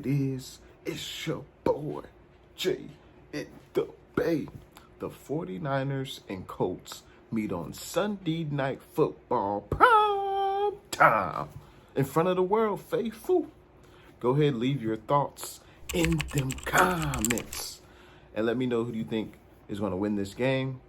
it is. It's your boy, Jay in the Bay. The 49ers and Colts meet on Sunday Night Football prime time in front of the world, faithful. Go ahead, leave your thoughts in them comments and let me know who you think is going to win this game.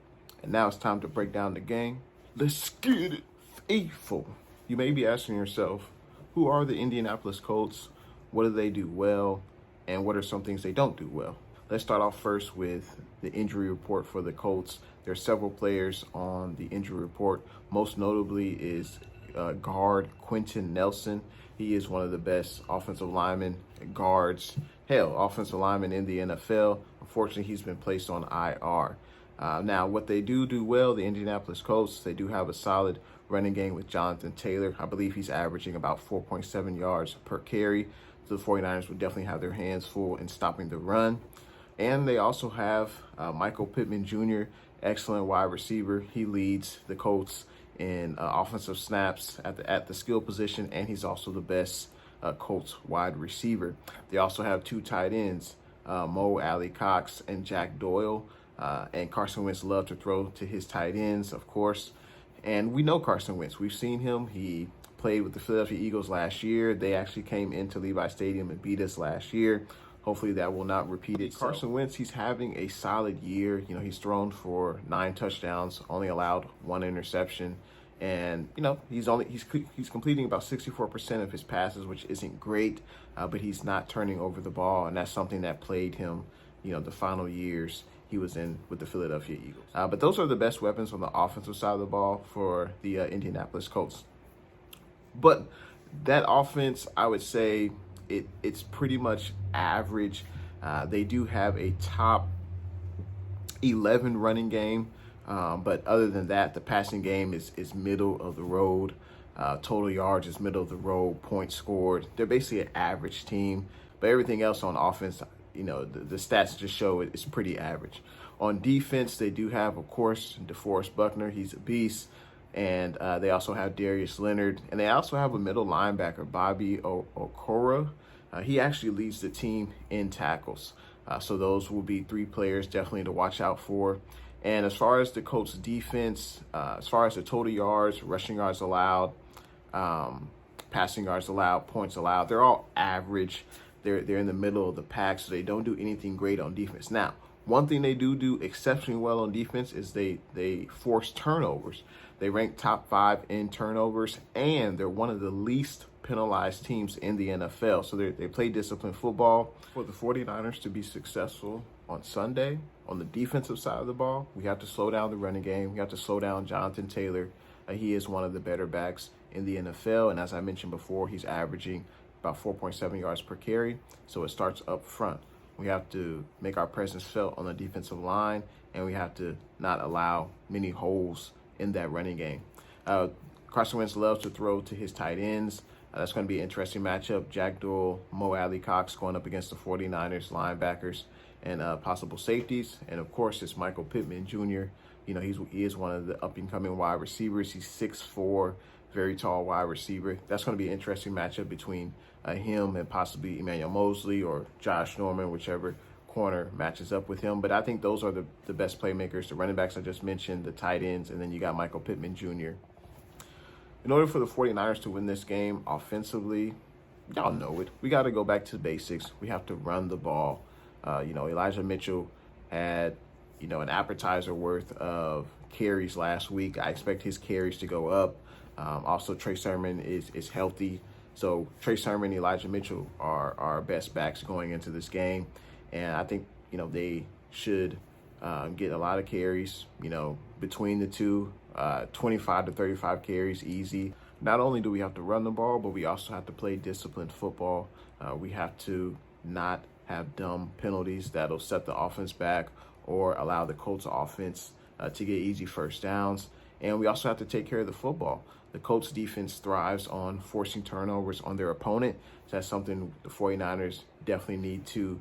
And now it's time to break down the game. Let's get it, faithful. You may be asking yourself, who are the Indianapolis Colts? What do they do well? And what are some things they don't do well? Let's start off first with the injury report for the Colts. There are several players on the injury report. Most notably is guard Quentin Nelson. He is one of the best offensive linemen, guards, offensive linemen in the NFL. Unfortunately, he's been placed on IR. Now, what they do well, the Indianapolis Colts, they do have a solid running game with Jonathan Taylor. I believe he's averaging about 4.7 yards per carry. So the 49ers would definitely have their hands full in stopping the run. And they also have Michael Pittman Jr., excellent wide receiver. He leads the Colts in offensive snaps at the skill position, and he's also the best Colts wide receiver. They also have two tight ends, Mo Alley-Cox and Jack Doyle. And Carson Wentz loved to throw to his tight ends, of course. And we know Carson Wentz. We've seen him. He played with the Philadelphia Eagles last year. They actually came into Levi Stadium and beat us last year. Hopefully that will not repeat itself. Carson Wentz, he's having a solid year. You know, he's thrown for 9 touchdowns, only allowed 1 interception. And, you know, he's completing about 64% of his passes, which isn't great, but he's not turning over the ball. And that's something that plagued him, you know, the final years he was in with the Philadelphia Eagles. But those are the best weapons on the offensive side of the ball for the Indianapolis Colts. But that offense, I would say it's pretty much average. They do have a top 11 running game, but other than that, the passing game is middle of the road. Total yards is middle of the road. Points scored, they're basically an average team. But everything else on offense, you know, the stats just show it's pretty average. On defense, they do have, of course, DeForest Buckner. He's a beast. And they also have Darius Leonard. And they also have a middle linebacker, Bobby Okoro. He actually leads the team in tackles. So those will be 3 players definitely to watch out for. And as far as the Colts defense, as far as the total yards, rushing yards allowed, passing yards allowed, points allowed, they're all average. They're in the middle of the pack, so they don't do anything great on defense. Now, one thing they do exceptionally well on defense is they force turnovers. They rank top 5 in turnovers, and they're one of the least penalized teams in the NFL. So they play disciplined football. For the 49ers to be successful on Sunday, on the defensive side of the ball, we have to slow down the running game. We have to slow down Jonathan Taylor. He is one of the better backs in the NFL, and as I mentioned before, he's averaging about 4.7 yards per carry. So it starts up front. We have to make our presence felt on the defensive line, and we have to not allow many holes in that running game. Carson Wentz loves to throw to his tight ends. That's going to be an interesting matchup. Jack Doyle, Mo Alley-Cox going up against the 49ers linebackers and possible safeties. And, of course, it's Michael Pittman Jr. You know, he is one of the up-and-coming wide receivers. He's 6'4", very tall wide receiver. That's going to be an interesting matchup between him and possibly Emmanuel Mosley or Josh Norman, whichever corner matches up with him. But I think those are the best playmakers, the running backs I just mentioned, the tight ends, and then you got Michael Pittman Jr. In order for the 49ers to win this game offensively, y'all know it. We got to go back to the basics. We have to run the ball. You know, Elijah Mitchell had, you know, an appetizer worth of carries last week. I expect his carries to go up. Also, Trey Sermon is healthy. So Trey Sermon and Elijah Mitchell are our best backs going into this game. And I think, you know, they should get a lot of carries, you know, between the two, 25 to 35 carries, easy. Not only do we have to run the ball, but we also have to play disciplined football. We have to not have dumb penalties that'll set the offense back or allow the Colts offense to get easy first downs. And we also have to take care of the football. The Colts defense thrives on forcing turnovers on their opponent. So that's something the 49ers definitely need to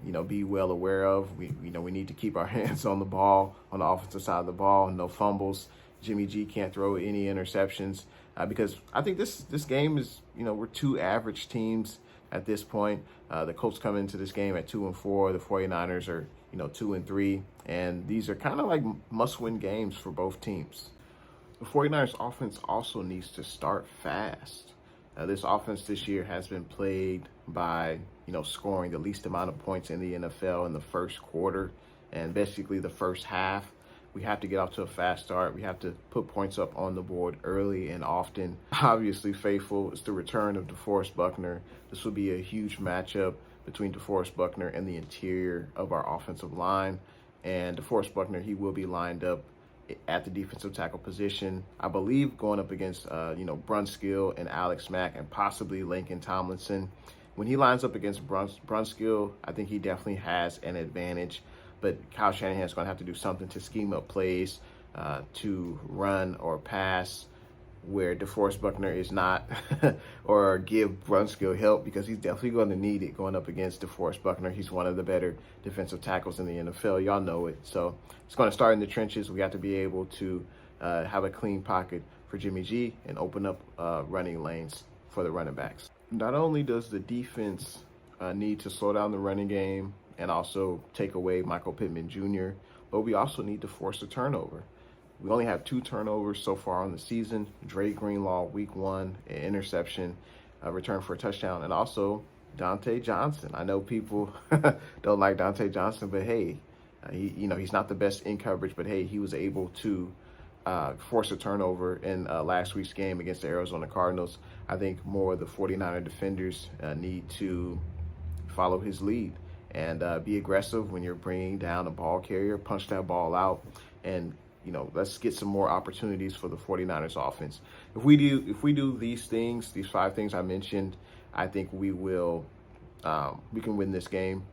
you know, be well aware of. We need to keep our hands on the ball, on the offensive side of the ball, no fumbles. Jimmy G can't throw any interceptions because I think this game is, you know, we're 2 average teams at this point. The Colts come into this game at 2-4. The 49ers are, 2-3. And these are kind of like must-win games for both teams. The 49ers offense also needs to start fast. This offense this year has been plagued by, scoring the least amount of points in the NFL in the first quarter and basically the first half. We have to get off to a fast start. We have to put points up on the board early and often. Obviously, faithful is the return of DeForest Buckner. This will be a huge matchup between DeForest Buckner and the interior of our offensive line. And DeForest Buckner, he will be lined up at the defensive tackle position, I believe, going up against, Brunskill and Alex Mack and possibly Lincoln Tomlinson. When he lines up against Brunskill, I think he definitely has an advantage. But Kyle Shanahan's going to have to do something to scheme up plays to run or pass where DeForest Buckner is not, or give Brunskill help, because he's definitely going to need it going up against DeForest Buckner. He's one of the better defensive tackles in the NFL. Y'all know it. So it's going to start in the trenches. We have to be able to have a clean pocket for Jimmy G and open up running lanes for the running backs. Not only does the defense need to slow down the running game and also take away Michael Pittman Jr., but we also need to force a turnover. We only have 2 turnovers so far on the season. Dre Greenlaw, week 1, an interception, a return for a touchdown, and also Dante Johnson. I know people don't like Dante Johnson, but hey, he's not the best in coverage, but hey, he was able to force a turnover in last week's game against the Arizona Cardinals. I think more of the 49er defenders need to follow his lead and be aggressive when you're bringing down a ball carrier, punch that ball out, and let's get some more opportunities for the 49ers offense. If we do these things, these 5 things I mentioned, I think we can win this game.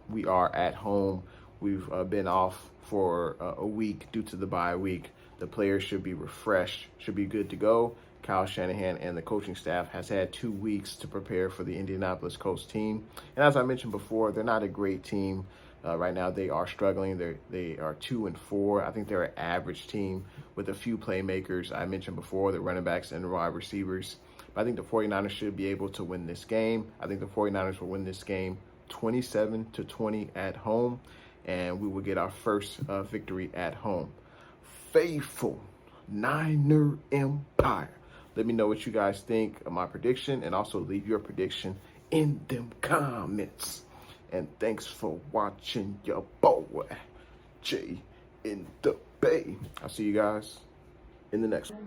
We are at home. We've been off for a week due to the bye week. The players should be refreshed, should be good to go. Kyle Shanahan and the coaching staff has had 2 weeks to prepare for the Indianapolis Colts team. And as I mentioned before, they're not a great team. Right now, they are struggling. They are 2-4. I think they're an average team with a few playmakers. I mentioned before, the running backs and the wide receivers. But I think the 49ers should be able to win this game. I think the 49ers will win this game 27-20 at home, and we will get our first victory at home. Faithful Niner Empire. Let me know what you guys think of my prediction, and also leave your prediction in them comments. And thanks for watching your boy, Jay in the Bay. I'll see you guys in the next one.